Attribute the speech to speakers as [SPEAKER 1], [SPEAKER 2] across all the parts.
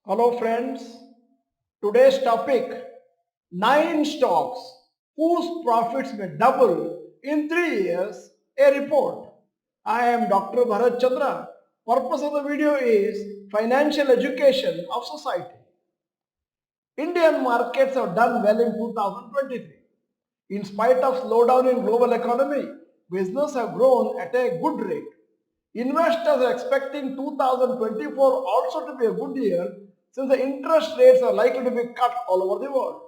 [SPEAKER 1] Hello friends, today's topic 9 stocks whose profits may double in 3 years, a report. I am Dr. Bharath Chandra. Purpose of the video is financial education of society. Indian markets have done well in 2023. In spite of slowdown in global economy, business have grown at a good rate. Investors are expecting 2024 also to be a good year since the interest rates are likely to be cut all over the world.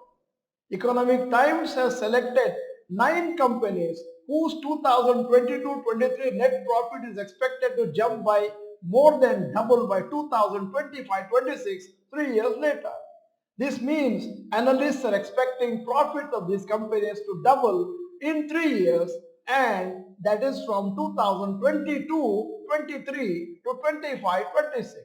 [SPEAKER 1] Economic Times has selected 9 companies whose 2022-23 net profit is expected to jump by more than double by 2025-26, 3 years later. This means analysts are expecting profits of these companies to double in 3 years, and that is from 2022-23 to 25-26.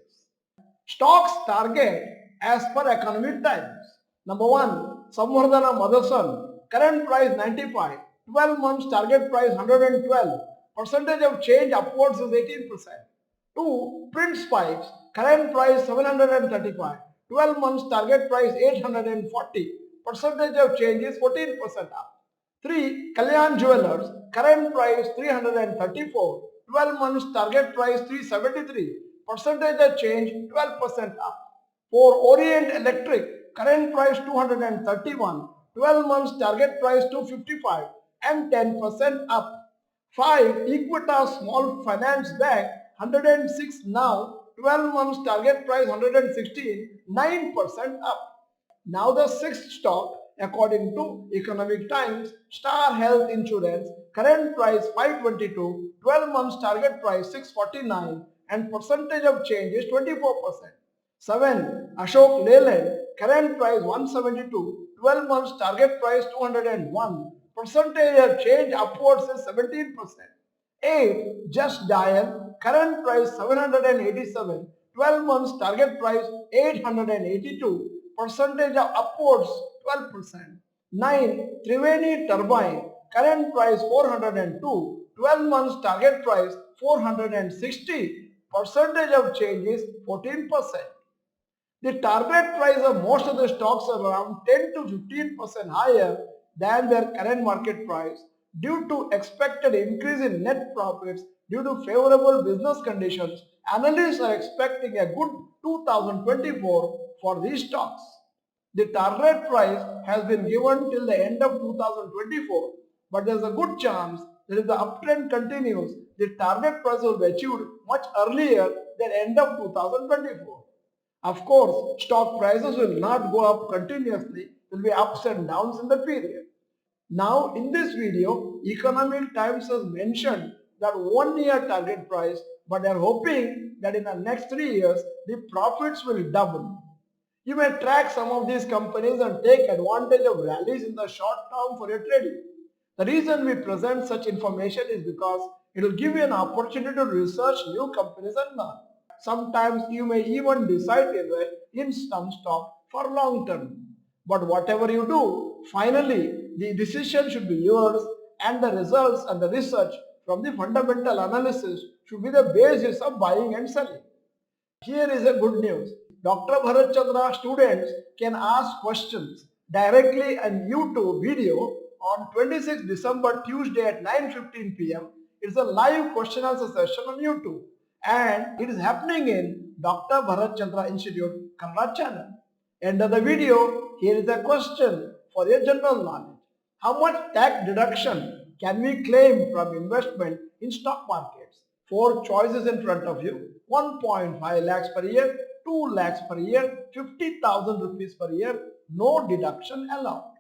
[SPEAKER 1] Stocks target as per Economic Times. Number 1, Samvardhana Motherson, current price 95, 12 months target price 112, percentage of change upwards is 18%. 2, Prince Pipes, current price 735, 12 months target price 840, percentage of change is 14% up. 3, Kalyan Jewelers, current price 334, 12 months target price 373, percentage of change 12% up. 4, Orient Electric, current price 231, 12 months target price 255 and 10% up. 5, Equitas Small Finance Bank, 106 now, 12 months target price 116, 9% up. Now the sixth stock, according to Economic Times, Star Health Insurance, current price 522, 12 months target price 649 and percentage of change is 24%. 7. Ashok Leyland, current price 172, 12 months target price 201, percentage of change upwards is 17%. 8. Just Dial, current price 787, 12 months target price 882, percentage of upwards 12%. 9. Triveni Turbine, current price 402, 12 months target price 460, percentage of change is 14%. The target price of most of the stocks are around 10 to 15% higher than their current market price due to expected increase in net profits due to favorable business conditions. Analysts are expecting a good 2024 for these stocks. The target price has been given till the end of 2024, but there is a good chance that if the uptrend continues, the target price will be achieved much earlier than end of 2024. Of course, stock prices will not go up continuously, there will be ups and downs in the period. Now in this video, Economic Times has mentioned that 1 year target price, but they are hoping that in the next 3 years, the profits will double. You may track some of these companies and take advantage of rallies in the short term for your trading. The reason we present such information is because it will give you an opportunity to research new companies and learn. Sometimes you may even decide to invest in some stock for long term. But whatever you do, finally the decision should be yours, and the results and the research from the fundamental analysis should be the basis of buying and selling. Here is a good news. Dr. Bharath Chandra students can ask questions directly on YouTube video on 26 December Tuesday at 9:15 p.m. It's a live question answer session on YouTube, and it is happening in Dr. Bharath Chandra Institute Kannada channel. End of the video, here is a question for your general knowledge. How much tax deduction can we claim from investment in stock markets? 4 choices in front of you. 1.5 lakhs per year, 2 lakhs per year, 50,000 rupees per year, no deduction allowed.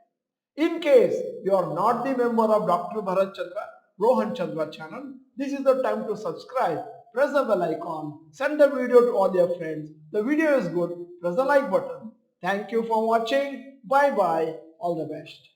[SPEAKER 1] In case you are not the member of Dr. Bharath Chandra, Rohan Chandra channel, this is the time to subscribe. Press the bell icon, send the video to all your friends. The video is good, press the like button. Thank you for watching. Bye bye. All the best.